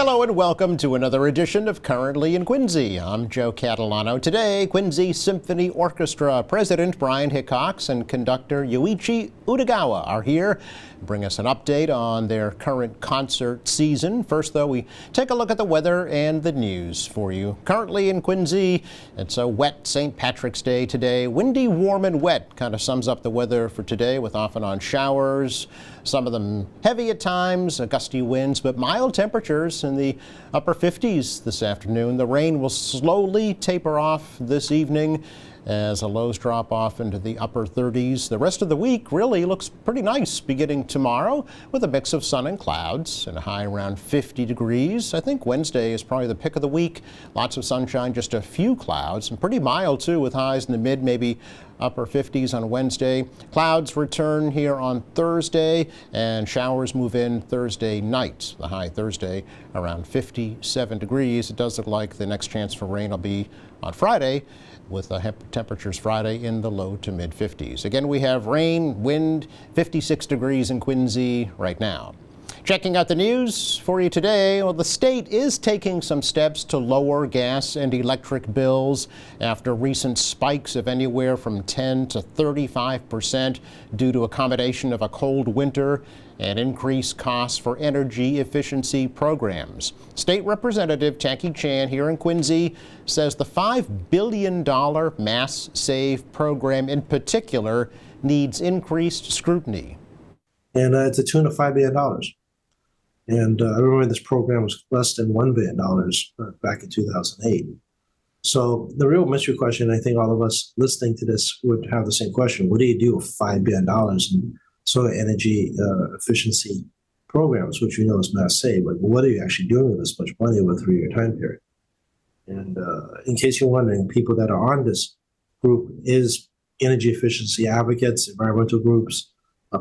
Hello and welcome to another edition of Currently in Quincy. I'm Joe Catalano. Today, Quincy Symphony Orchestra President Brian Hickox and conductor Yuichi Utagawa are here to bring us an update on their current concert season. First, though, we take a look at the weather and the news for you. Currently in Quincy, it's a wet St. Patrick's Day today. Windy, warm, and wet kind of sums up the weather for today, with off and on showers. Some of them heavy at times, gusty winds, but mild temperatures in the upper 50s this afternoon. The rain will slowly taper off this evening as the lows drop off into the upper 30s. The rest of the week really looks pretty nice, beginning tomorrow with a mix of sun and clouds and a high around 50 degrees. I think Wednesday is probably the pick of the week. Lots of sunshine, just a few clouds, and pretty mild too, with highs in the mid, maybe upper 50s on Wednesday. Clouds return here on Thursday, and showers move in Thursday night. The high Thursday around 57 degrees. It does look like the next chance for rain will be on Friday, with the temperatures Friday in the low to mid 50s. Again, we have rain, wind, 56 degrees in Quincy right now. Checking out the news for you today, well, the state is taking some steps to lower gas and electric bills after recent spikes of anywhere from 10 to 35% due to a combination of a cold winter and increased costs for energy efficiency programs. State Representative Jackie Chan here in Quincy says the $5 billion Mass Save program in particular needs increased scrutiny. And it's a tune of $5 billion. And I remember this program was less than $1 billion back in 2008. So the real mystery question, I think all of us listening to this would have the same question. What do you do with $5 billion in solar energy efficiency programs, which we know is Mass Save? Like, what are you actually doing with this much money over a 3-year time period? And in case you're wondering, people that are on this group is energy efficiency advocates, environmental groups,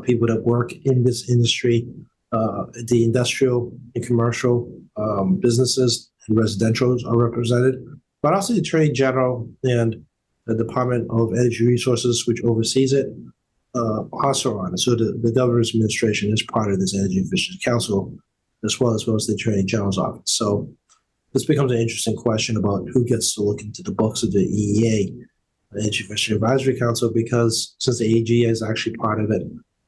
people that work in this industry, the industrial and commercial businesses and residentials are represented, but also the Attorney General and the Department of Energy Resources, which oversees it, also on it. So the governor's administration is part of this Energy Efficiency Council, as well as the Attorney General's office. So this becomes an interesting question about who gets to look into the books of the EEA, the Energy Efficiency Advisory Council, because since the AG is actually part of it,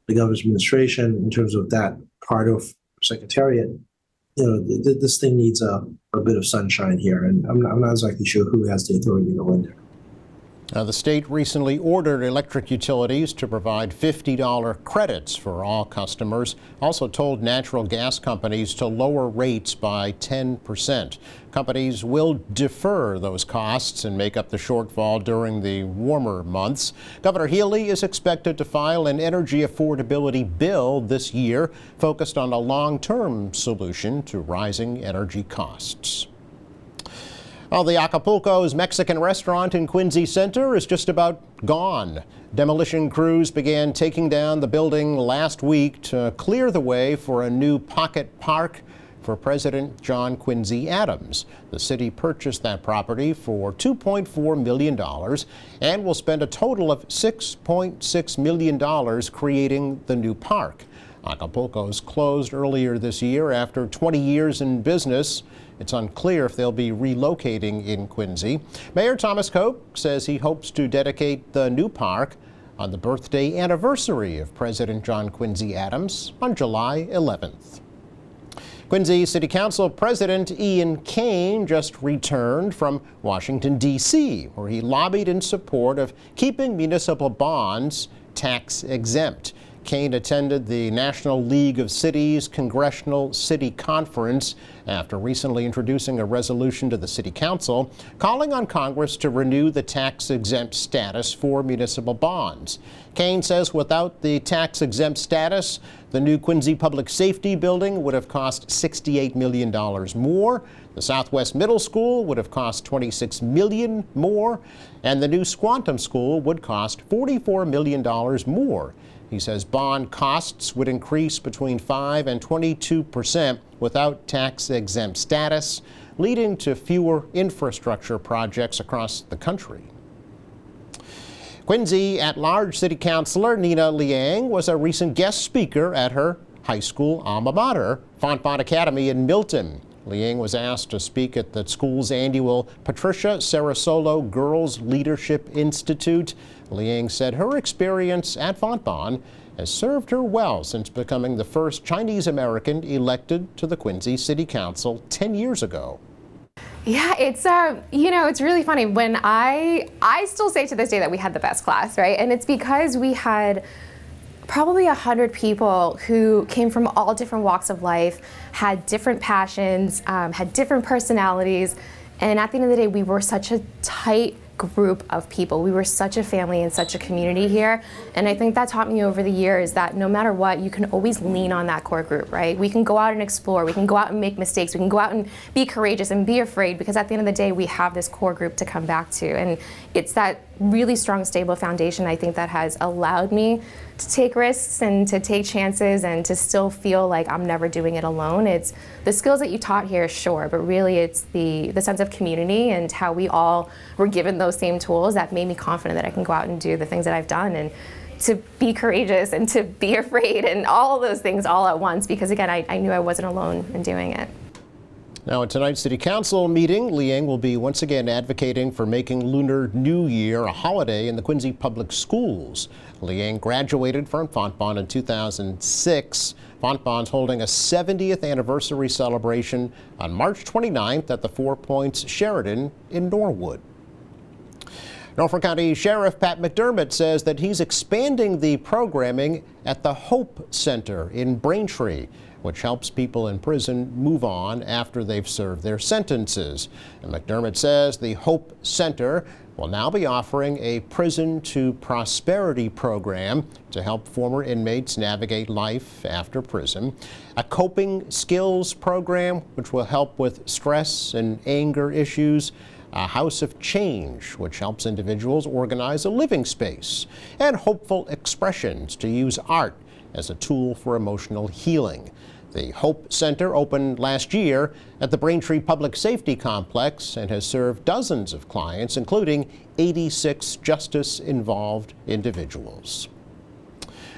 the governor's administration, in terms of that part of Secretariat, you know, this thing needs a bit of sunshine here, and I'm not exactly sure who has the authority to go in there. The state recently ordered electric utilities to provide $50 credits for all customers, also told natural gas companies to lower rates by 10%. Companies will defer those costs and make up the shortfall during the warmer months. Governor Healy is expected to file an energy affordability bill this year focused on a long-term solution to rising energy costs. Well, the Acapulco's Mexican restaurant in Quincy Center is just about gone. Demolition crews began taking down the building last week to clear the way for a new pocket park for President John Quincy Adams. The city purchased that property for $2.4 million and will spend a total of $6.6 million creating the new park. Acapulco's closed earlier this year after 20 years in business. It's unclear if they'll be relocating in Quincy. Mayor Thomas Koch says he hopes to dedicate the new park on the birthday anniversary of President John Quincy Adams on July 11th. Quincy City Council President Ian Kane just returned from Washington, D.C., where he lobbied in support of keeping municipal bonds tax exempt. Kane attended the National League of Cities Congressional City Conference after recently introducing a resolution to the City Council calling on Congress to renew the tax-exempt status for municipal bonds. Kane says without the tax-exempt status, the new Quincy Public Safety Building would have cost $68 million more. The Southwest Middle School would have cost $26 million more, and the new Squantum School would cost $44 million more. He says bond costs would increase between 5 and 22% without tax-exempt status, leading to fewer infrastructure projects across the country. Quincy at-large City Councilor Nina Liang was a recent guest speaker at her high school alma mater, Fontbonne Academy in Milton. Liang was asked to speak at the school's annual Patricia Sarasolo Girls Leadership Institute. Liang said her experience at Fontbonne has served her well since becoming the first Chinese American elected to the Quincy City Council 10 years ago. Yeah, it's it's really funny. When I still say to this day that we had the best class, right? And it's because we had probably 100 people who came from all different walks of life, had different passions, had different personalities, and at the end of the day, we were such a tight group of people. We were such a family and such a community here, and I think that taught me over the years that no matter what, you can always lean on that core group, right? We can go out and explore, we can go out and make mistakes, we can go out and be courageous and be afraid, because at the end of the day, we have this core group to come back to, and it's that really strong, stable foundation, I think, that has allowed me to take risks and to take chances and to still feel like I'm never doing it alone. It's the skills that you taught here, sure, but really it's the sense of community and how we all were given those same tools that made me confident that I can go out and do the things that I've done, and to be courageous and to be afraid and all of those things all at once, because again, I knew I wasn't alone in doing it. Now, at tonight's City Council meeting, Liang will be once again advocating for making Lunar New Year a holiday in the Quincy Public Schools. Liang graduated from Fontbonne in 2006. Fontbonne's holding a 70th anniversary celebration on March 29th at the Four Points Sheridan in Norwood. Norfolk County Sheriff Pat McDermott says that he's expanding the programming at the Hope Center in Braintree, which helps people in prison move on after they've served their sentences. And McDermott says the Hope Center will now be offering a Prison to Prosperity program to help former inmates navigate life after prison, a coping skills program which will help with stress and anger issues, a House of Change, which helps individuals organize a living space, and Hopeful Expressions to use art as a tool for emotional healing. The Hope Center opened last year at the Braintree Public Safety Complex and has served dozens of clients, including 86 justice-involved individuals.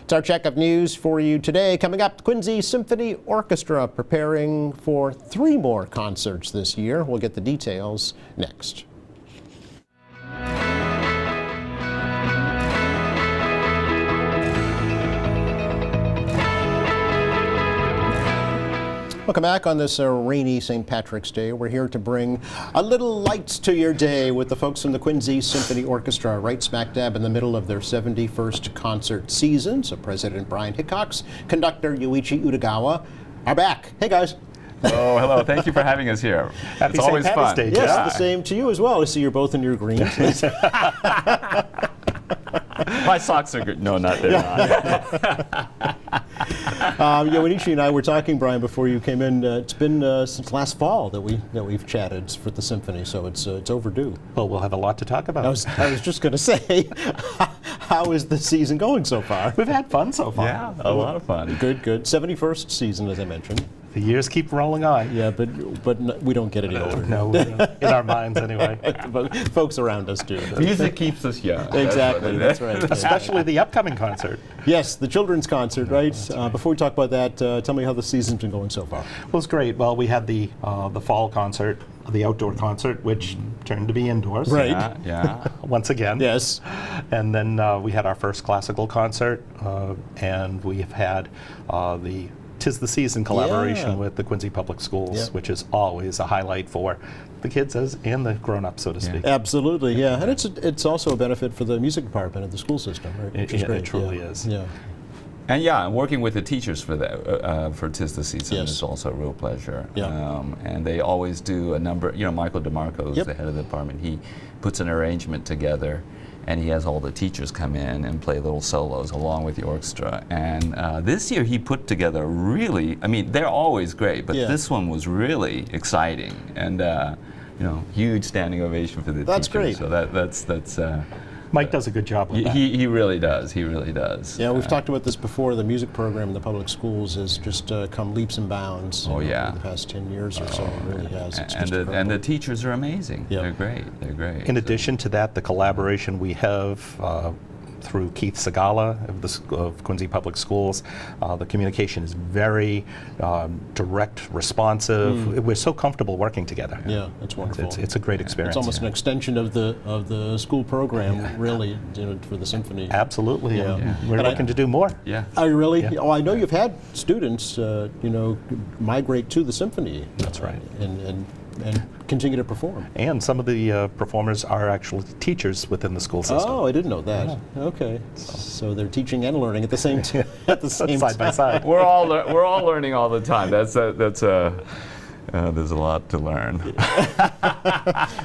It's our check of news for you today. Coming up, the Quincy Symphony Orchestra preparing for 3 more concerts this year. We'll get the details next. Welcome back on this rainy St. Patrick's Day. We're here to bring a little lights to your day with the folks from the Quincy Symphony Orchestra, right smack dab in the middle of their 71st concert season. So President Brian Hickox, conductor Yuichi Utagawa are back. Hey guys. Oh, hello. Thank you for having us here. Happy It's always St. Patty's fun. Day, Yes, yeah. the same to you as well. I see you're both in your green. My socks are good. No, not they're not. Yuichi and I were talking, Brian, before you came in. It's been since last fall that we've chatted for the symphony, so it's overdue. Well, we'll have a lot to talk about. I was just going to say, how is the season going so far? We've had fun so far. Yeah, a lot of fun. Good. 71st season, as I mentioned. The years keep rolling on. Yeah, but we don't get any older. No, in our minds anyway. But folks around us do. Music keeps us young. Exactly, that's right. Especially the upcoming concert. Yes, the children's concert, right? Before we talk about that, tell me how the season's been going so far. Well, it's great. Well, we had the fall concert, the outdoor concert, which turned to be indoors. Right. Yeah. Once again. Yes. And then we had our first classical concert, and we have had the Tis the Season collaboration Yeah. with the Quincy Public Schools, Yep. which is always a highlight for the kids and the grown-ups, so to speak. Absolutely, yeah. And it's also a benefit for the music department of the school system, right? Which is It great. truly Yeah. is. Yeah. And working with the teachers for that, for Tis the Season Yes. is also a real pleasure. Yeah. And they always do a number, Michael DeMarco, who's Yep. the head of the department, he puts an arrangement together and he has all the teachers come in and play little solos along with the orchestra. And this year he put together they're always great, but Yeah. this one was really exciting. And, huge standing ovation for the That's teachers. great. So that's Mike does a good job with that. he really does. He really does. Yeah, we've talked about this before. The music program in the public schools has just come leaps and bounds Oh, yeah. over the past 10 years or so. It really has. It's And just the incredible. teachers are amazing. Yeah. They're great. They're great. In addition to that, the collaboration we have through Keith Segala of Quincy Public Schools. The communication is very direct, responsive. We're so comfortable working together. Yeah, that's wonderful. It's a great experience. It's almost an yeah. extension of the school program, really, for the symphony. Absolutely. Yeah. And we're And looking to do more. Yeah. Oh, really? Yeah. Oh, I know you've had students, migrate to the symphony. That's right. And continue to perform. And some of the performers are actually teachers within the school system. Oh, I didn't know that. Okay, so they're teaching and learning at the same time. At the same Side by time. side. We're all learning all the time. There's a lot to learn.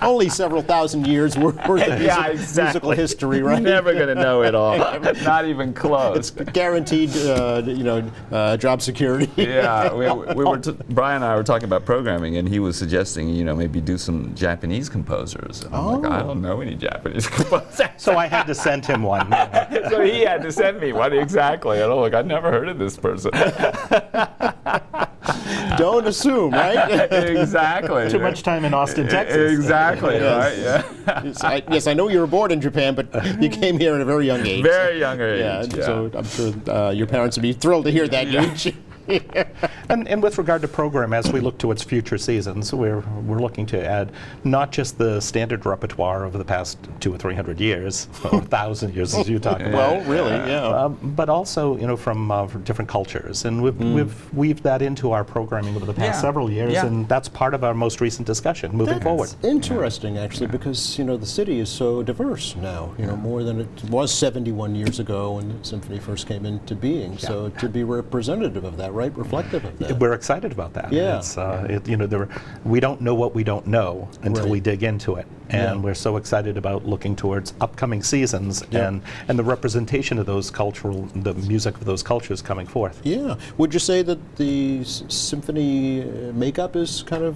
Only several thousand years worth of musical history, right? Never gonna know it all. Not even close. It's guaranteed, job security. Yeah, Brian and I were talking about programming, and he was suggesting, maybe do some Japanese composers. And I'm like, I don't know any Japanese composers. So I had to send him one. So he had to send me one, exactly. And I'm like, I've never heard of this person. Don't assume, right? Exactly. Too much time in Austin, Texas. Exactly, Yes. right? Yeah. Yes, I know you were born in Japan, but you came here at a very young age. Very young age. Yeah, so I'm sure your parents would be thrilled to hear that news. And with regard to program, as we look towards future seasons, we're looking to add not just the standard repertoire over the past 200 or 300 years, or 1,000 years as you talk about. Well, really, yeah. But also, from different cultures, and we've weaved that into our programming over the past Yeah. several years, Yeah. and that's part of our most recent discussion moving forward. Interesting, actually, because the city is so diverse now. More than it was 71 years ago when the symphony first came into being. So to be representative of that, right, reflective of that. We're excited about that. Yeah. It's, we don't know what we don't know until Right. we dig into it, and we're so excited about looking towards upcoming seasons Yeah. and the representation of the music of those cultures coming forth. Yeah. Would you say that the symphony makeup is kind of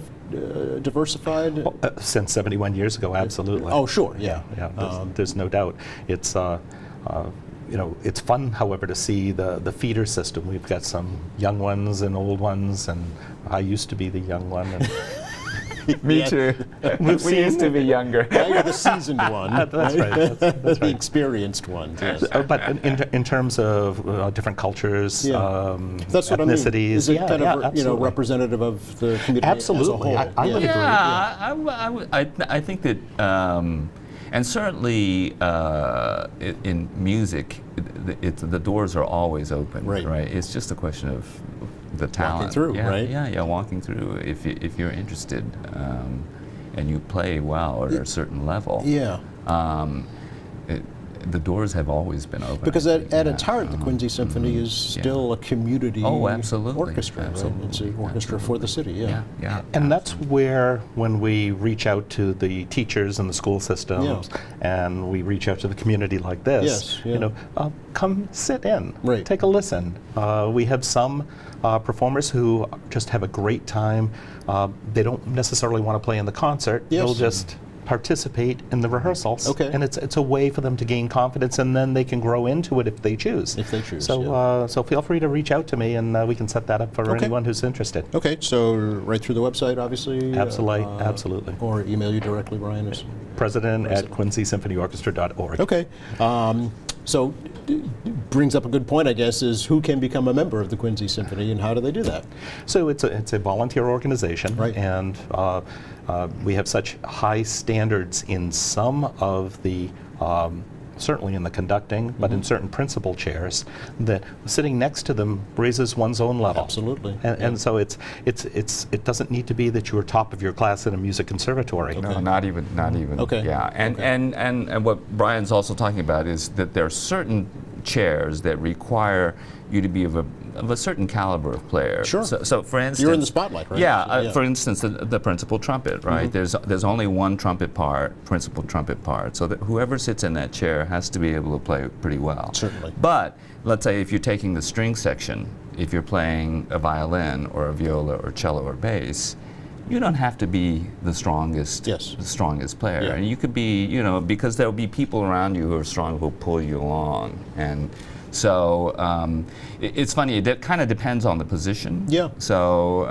diversified? Since 71 years ago, absolutely. Oh, sure, yeah. Yeah, there's no doubt. It's it's fun, however, to see the feeder system. We've got some young ones and old ones, and I used to be the young one. And Me Yeah. too. We used to be younger. Now you're the seasoned one. That's right. That's The right. experienced one. Yes. But in terms of different cultures, Yeah. That's what ethnicities, I mean. Is it kind of absolutely. representative of the community Absolutely. as a whole? I would agree. Yeah, I think that, and certainly in music, the doors are always open. Right. It's just a question of the talent. through, yeah, right? Yeah, walking through. If you're interested, and you play well at a certain level. Yeah. The doors have always been open. Because I at think, its heart, the Quincy Symphony is still a community absolutely. orchestra. Right? It's an orchestra for the city, Yeah. And that's where, when we reach out to the teachers and the school systems, and we reach out to the community like this, Yes, yeah. come sit in, Right. take a listen. We have some performers who just have a great time. They don't necessarily want to play in the concert. Yes. They'll just participate in the rehearsals. Okay. And it's a way for them to gain confidence, and then they can grow into it if they choose. If they choose, So, so feel free to reach out to me, and we can set that up for Okay. anyone who's interested. Okay, so right through the website, obviously. Absolutely. Or email you directly, Brian. President at QuincySymphonyOrchestra.org. Okay. So brings up a good point, I guess, is who can become a member of the Quincy Symphony and how do they do that? So it's a volunteer organization, Right. and we have such high standards in some of the certainly in the conducting, but in certain principal chairs, that sitting next to them raises one's own level. Absolutely. And so it doesn't need to be that you're top of your class in a music conservatory. No, not even. Okay. Yeah, and what Brian's also talking about is that there are certain chairs that require you to be of a certain caliber of player. Sure. So for instance, You're in the spotlight, right? Yeah. For instance, the principal trumpet, right? There's only one trumpet part, principal trumpet part. So that whoever sits in that chair has to be able to play pretty well. Certainly. But let's say if you're taking the string section, if you're playing a violin or a viola or cello or bass, you don't have to be the strongest, Yes. the strongest player. Yeah. And you could be, because there'll be people around you who are strong who will pull you along. And so it's funny, it kind of depends on the position. Yeah. So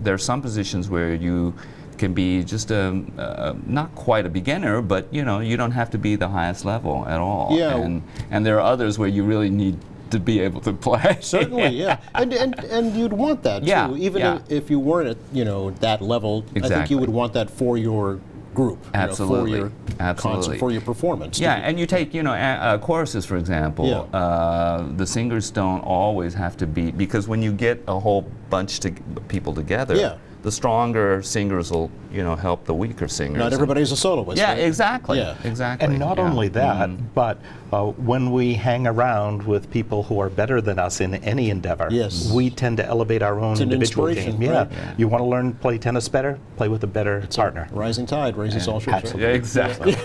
there are some positions where you can be just not quite a beginner, but you know, you don't have to be the highest level at all. Yeah. And there are others where you really need to be able to play. Certainly, yeah, and you'd want that too. Yeah, Even yeah. if you weren't at that level, I think Exactly. you would want that for your group, Absolutely. for your Absolutely. concert, for your performance. Yeah, and you take, choruses, for example. Yeah. The singers don't always have to be, because when you get a whole bunch of people together, Yeah. the stronger singers will, help the weaker singers. Not And- everybody's a soloist. Yeah, right? exactly. Yeah. Exactly. And not yeah. only that, Mm. but when we hang around with people who are better than us in any endeavor, Yes. we tend to elevate our own It's an individual inspiration, game. Yeah. right? Yeah. You want to learn to play tennis better? Play with a better partner. Rising tide raises all ships. right? Absolutely. Yeah, exactly.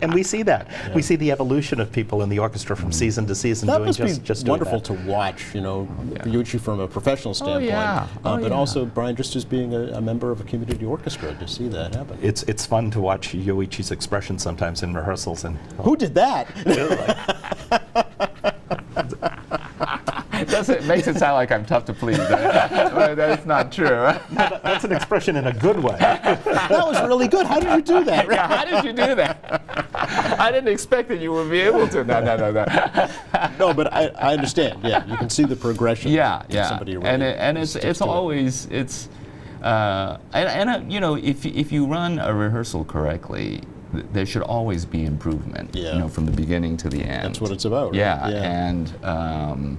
and we see that. We see the evolution of people in the orchestra from season to season That doing must just be doing wonderful that. to watch, Yuichi from a professional standpoint. yeah. Oh, But yeah. also, Brian, just as being a member of a community orchestra, to see that happen. It's fun to watch Yoichi's expression sometimes in rehearsals, and Who did that? It makes it sound like I'm tough to please. That's not true. that's an expression in a good way. That was really good. How did you do that? Yeah, how did you do that? I didn't expect that you would be able to. No. No, but I understand. Yeah, you can see the progression. Yeah, of yeah. Somebody really And it's sticks to it. always if you run a rehearsal correctly, there should always be improvement. Yeah. From the beginning to the end. That's what it's about. Right? Yeah, and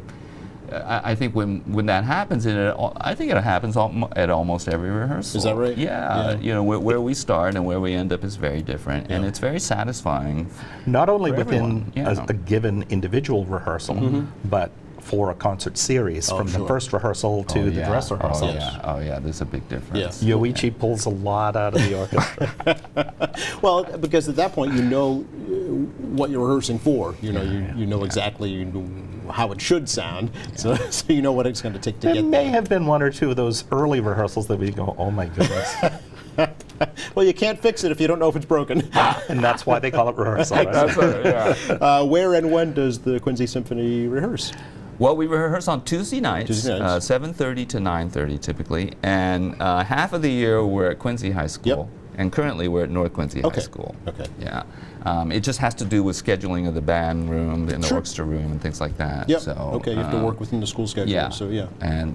I think when that happens, I think it happens at almost every rehearsal. Is that right? Yeah. Yeah. Where we start and where we end up is very different, and Yeah. it's very satisfying. Not only For within everyone, yeah. a given individual rehearsal, but for a concert series, from the sure. first rehearsal to the dress rehearsal. Oh yeah. Oh yeah. There's a big difference. Yes. Yoichi pulls a lot out of the orchestra. Well, because at that point you know what you're rehearsing for. You know exactly how it should sound. So you know what it's going to take to There get may there. have been one or two of those early rehearsals that we go, oh my goodness. Well, you can't fix it if you don't know if it's broken. And that's why they call it rehearsal. Right? That's right, yeah. Where and when does the Quincy Symphony rehearse? Well, we rehearse on Tuesday nights, Tuesday nights. 7:30 to 9:30 typically, and half of the year we're at Quincy High School, and currently we're at North Quincy Okay. High School. Okay. Yeah. It just has to do with scheduling of the band room and the Sure. orchestra room and things like that. Yep. So, Okay, you have to work within the school schedule. Yeah. So yeah.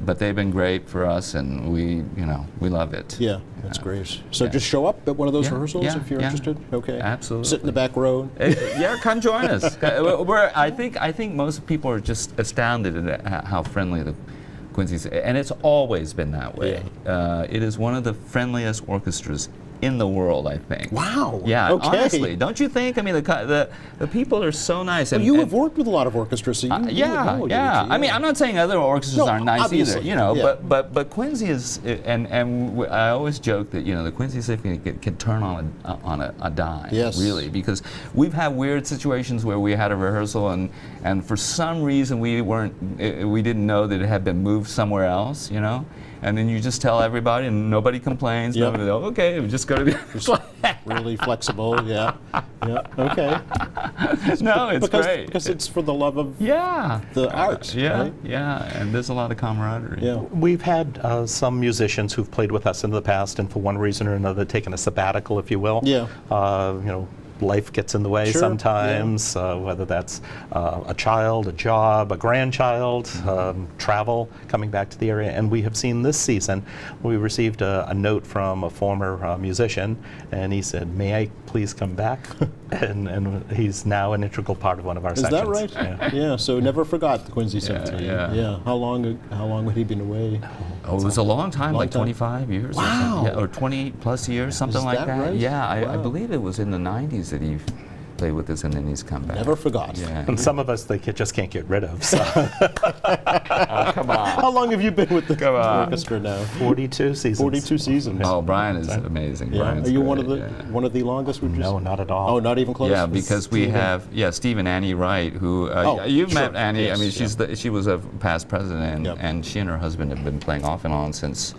But they've been great for us, and we love it. Yeah, that's great. So just show up at one of those Yeah, rehearsals yeah, if you're yeah. interested. Okay. Absolutely. Sit in the back row. Yeah, come join us. I think most people are just astounded at how friendly the Quincy's, and it's always been that way. It is one of the friendliest orchestras in the world, I think. Wow. Yeah, Okay. honestly, don't you think? I mean, the people are so nice. Well, and, you and- have worked with a lot of orchestras, so you would yeah, know, yeah. Yuichi, I mean, I'm not saying other orchestras No, aren't nice obviously, either, yeah. but Quincy is, I always joke that the Quincy Symphony can turn on a dime, Yes. really, because we've had weird situations where we had a rehearsal and for some reason we didn't know that it had been moved somewhere else, and then you just tell everybody and nobody complains. Yep. Nobody, okay, we just go to the other side. Really flexible, yeah. Yeah, okay. No, it's great. Because it's for the love of Yeah. the art, Yeah, right? yeah, and there's a lot of camaraderie. Yeah. We've had some musicians who've played with us in the past and for one reason or another taken a sabbatical, if you will. Yeah. Life gets in the way Sure, sometimes, whether that's a child, a job, a grandchild, travel, coming back to the area. And we have seen this season, we received a note from a former musician, and he said, may I please come back? and he's now an integral part of one of our Is sections. that right? Yeah. Yeah, so never forgot the Quincy Symphony. yeah. How long had he been away? Oh, it was a long time, Long like time. 25 years Wow. or something. Yeah, or 20 plus years, something Is like that that. right? Yeah, I Wow. believe it was in the 90s that he played with us and then he's come back. Never forgot. Yeah. And some of us they just can't get rid of. So Oh, come on. How long have you been with the Come on. orchestra now? 42 seasons. 42 seasons. Oh, Brian is amazing. Yeah. Brian's Are you great, one of the longest? Would you No, say? not at all. Oh, not even close. Yeah, because we have Steve and Annie Wright, who you've sure. met Annie. Yes, I mean, she was a past president, Yep. and she and her husband have been playing off and on since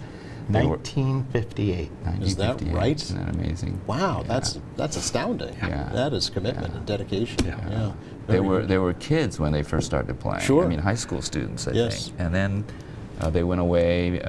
they were 1958. Is that 1958. right? Isn't that amazing? Wow, Yeah. that's astounding. Yeah. That is commitment and dedication. Yeah. They Very good. were kids when they first started playing. Sure. I mean, high school students, I Yes. think. And then They went away.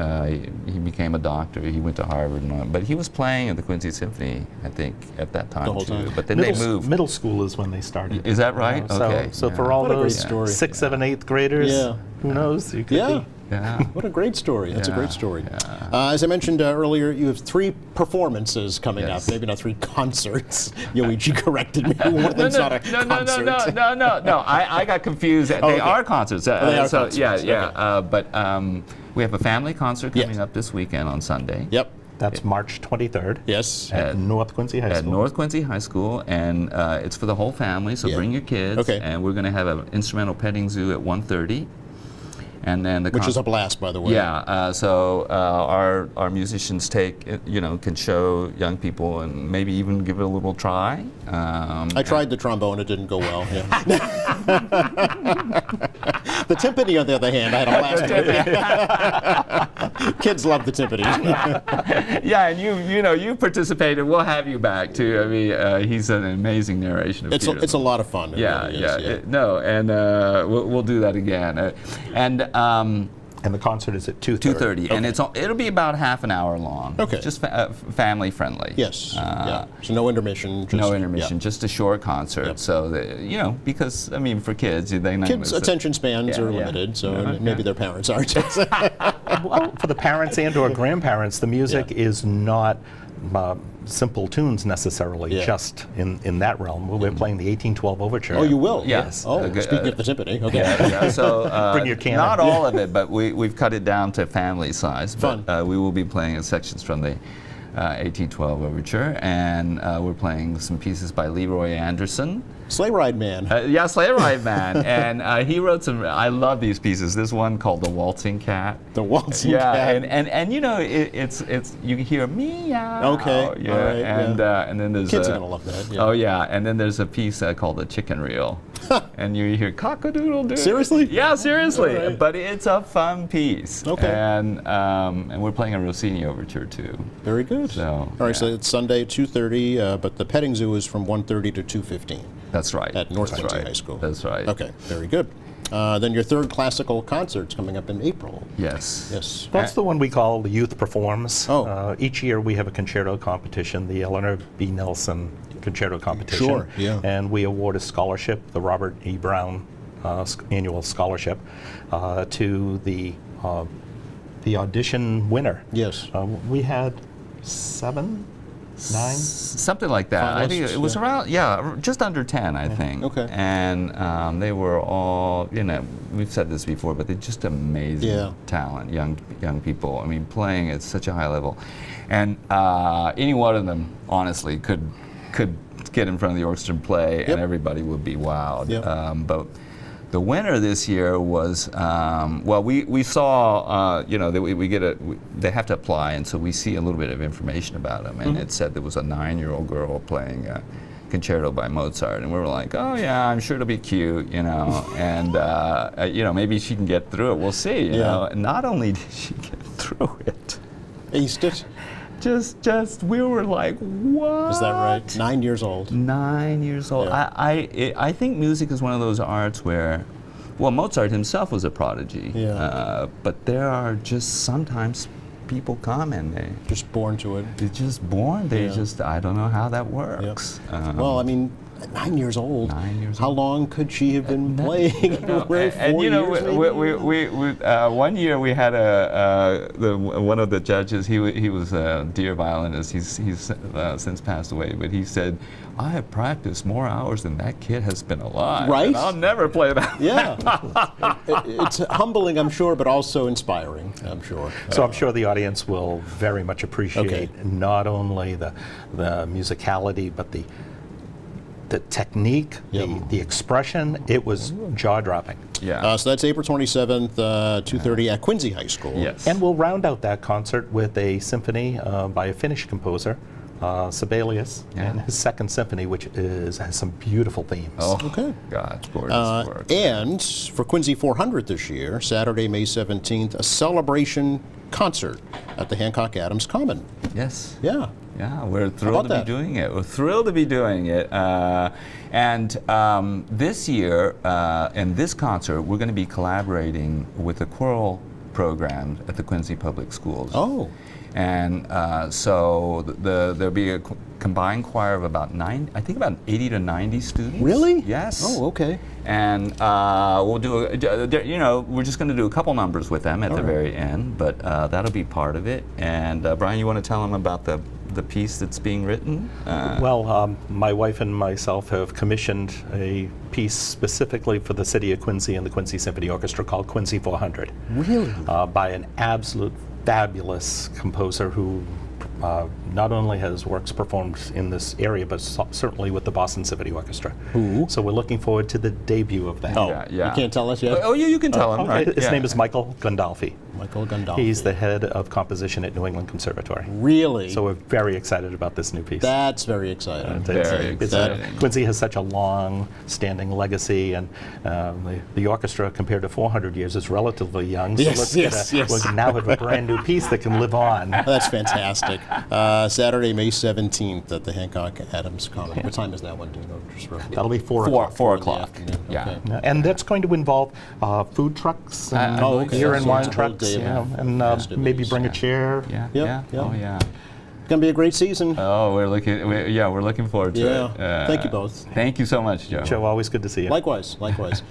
He became a doctor. He went to Harvard, but he was playing at the Quincy Symphony, I think, at that time The whole too. time. But then middle, they moved. middle school is when they started. Is that right? So, Okay. so yeah. for all What a great those story. 6th, 7th, 8th graders, Yeah. who knows? You could Yeah. be. Yeah. What a great story. That's a Yeah, great story. yeah. As I mentioned earlier, you have 3 performances coming Yes. up. Maybe not 3 concerts. Yoichi corrected me. One of them's not a concert. No. I got confused. They okay. are concerts. they are so, concerts. Yeah. Okay. But we have a family concert Yes. coming up this weekend on Sunday. Yep. That's March 23rd Yes. at North Quincy High At School. North Quincy High School, and it's for the whole family. So Yeah. bring your kids. Okay. And we're going to have an instrumental petting zoo at 1:30, and then the Which is a blast, by the way. Yeah, so our musicians can show young people and maybe even give it a little try. I tried the trombone. It didn't go well. Yeah. The timpani, on the other hand, I had a blast with. Kids love the timpani. Yeah, and you participated. We'll have you back too. I mean, he's an amazing narration of It's Peter. a lot of fun. It Yeah, really yeah, is, and we'll do that again. And the concert is at 2:30. 2:30, and it'll be about half an hour long. Okay. Just family friendly. Yes. Yeah. So no intermission. Just, No intermission, yeah. just a short concert. Yep. So that, because I mean, for kids, they know Kids' attention spans Yeah, are yeah. limited, so Yeah. maybe their parents aren't. Well, for the parents and or grandparents, the music is not simple tunes necessarily, Yeah. just in that realm. We're playing the 1812 Overture. Oh, you will? Yes. Oh, speaking of the timpani. Okay. Yeah, so Bring your canon. not all of it, but we've cut it down to family size. Fun. But we will be playing sections from the 1812 Overture, and we're playing some pieces by Leroy Anderson. Sleigh Ride Man. Yeah, Sleigh Ride Man, and he wrote some. I love these pieces. This one called The Waltzing Cat. The Waltzing Yeah, Cat. and it's you hear meow. Okay, Yeah, all right, and then there's Kids are gonna love that. Yeah. Oh yeah, and then there's a piece called The Chicken Reel, and you hear cock-a-doodle-doo. Seriously? Yeah, seriously. All right. But it's a fun piece. Okay. And we're playing a Rossini overture too. Very good. So, All right, so yeah. it's Sunday, 2:30, but the petting zoo is from 1:30 to 2:15 That's right. at North That's Quincy right. High School. That's right. Okay, very good. Then your 3rd classical concert's coming up in April. Yes. Yes. That's the one we call the Youth Performs. Oh. Each year we have a concerto competition, the Eleanor B. Nelson Concerto Competition. Sure, yeah. And we award a scholarship, the Robert E. Brown annual scholarship, to the audition winner. Yes. We had 7, 9. Something like that. I think Finalists, it was around, just under 10, I think. Okay. And they were all, we've said this before, but they're just amazing Yeah. talent, young people. I mean, playing at such a high level. And any one of them, honestly, could get in front of the orchestra and play, Yep. and everybody would be wowed. Yep. But the winner this year was, we saw, they have to apply, and so we see a little bit of information about them. And it said there was a 9-year-old girl playing a concerto by Mozart, and we were like, oh yeah, I'm sure it'll be cute, and maybe she can get through it. We'll see, you know. And not only did she get through it, Aced it. just we were like, what? Is that right? 9 years old. 9 years old. Yeah. I think music is one of those arts where, well, Mozart himself was a prodigy. Yeah. But there are just sometimes people come and Just born to it. they're just born. They Yeah. just, I don't know how that Yep. works. Well, I mean, at 9 years old. 9 years How old. long could she have been playing? Four And you know, years, we maybe? one year we had one of the judges. He was a dear violinist. He's since passed away, but he said, "I have practiced more hours than that kid has been alive. Right? And I'll never play that." Yeah. It's humbling, I'm sure, but also inspiring, I'm sure. So I'm sure the audience will very much appreciate Okay. not only the musicality, but the technique, Yep. the expression. It was jaw-dropping. Yeah. So that's April 27th, 2:30 at Quincy High School. Yes. And we'll round out that concert with a symphony by a Finnish composer, Sibelius, Yeah. and his second symphony, which has some beautiful themes. Oh, Okay. God, gorgeous work. And for Quincy 400 this year, Saturday, May 17th, a celebration concert at the Hancock Adams Common. Yes. Yeah. Yeah, we're thrilled to that? be doing it. We're thrilled to be doing it. This year, in this concert, we're going to be collaborating with the choral program at the Quincy Public Schools. Oh. And so there'll be a combined choir of about 80 to 90 students. Really? Yes. Oh, okay. And we'll do, we're just going to do a couple numbers with them at the very end, but that'll be part of it. And Brian, you want to tell them about the piece that's being written? Well, my wife and myself have commissioned a piece specifically for the city of Quincy and the Quincy Symphony Orchestra called Quincy 400. Really? By an absolute fabulous composer who not only has works performed in this area, but certainly with the Boston Symphony Orchestra. Who? So we're looking forward to the debut of that. Oh, Yeah. you can't tell us yet? Oh, you can tell them, Okay. right? His Yeah. name is Michael Gandolfi. Michael Gandolfi. He's the head of composition at New England Conservatory. Really? So we're very excited about this new piece. That's very exciting. Very exciting. Quincy has such a long-standing legacy, and the orchestra, compared to 400 years, is relatively young. So Yes, yes. we can now have a brand new piece that can live on. That's fantastic. Saturday, May 17th at the Hancock Adams Common. What time is that one? Do you know? Just roughly? That'll be 4 o'clock. 4 In the o'clock. afternoon. Yeah. Okay. And that's going to involve food trucks and Oh, okay. beer and So wine it's a whole trucks, day of and festivities. maybe bring a chair. Yeah. Yep, Yeah. yep. Oh, yeah. It's going to be a great season. Oh, we're looking forward to Yeah. it. Thank you both. Thank you so much, Joe. Joe, always good to see you. Likewise, likewise.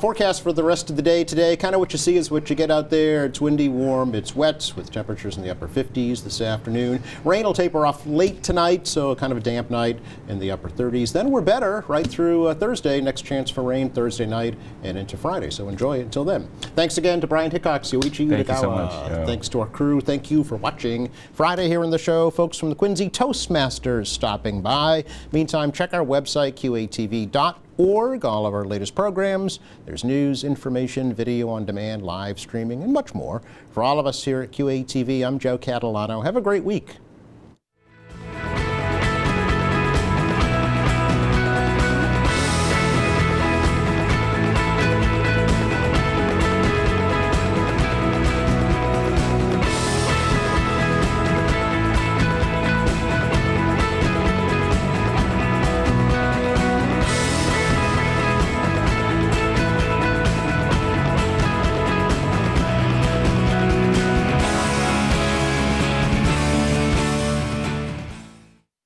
Forecast for the rest of the day today, kind of what you see is what you get out there. It's windy, warm, it's wet with temperatures in the upper 50s this afternoon. Rain will taper off late tonight, so kind of a damp night in the upper 30s. Then we're better right through Thursday. Next chance for rain Thursday night and into Friday, so enjoy it until then. Thanks again to Brian Hickox, Yoichi Thank you so Utagawa. much, Joe. Thanks to our crew. Thank you for watching. Friday here in the show, folks from the Quincy Toastmasters stopping by. Meantime, check our website, qatv.org. All of our latest programs. There's news, information, video on demand, live streaming, and much more. For all of us here at QATV, I'm Joe Catalano. Have a great week.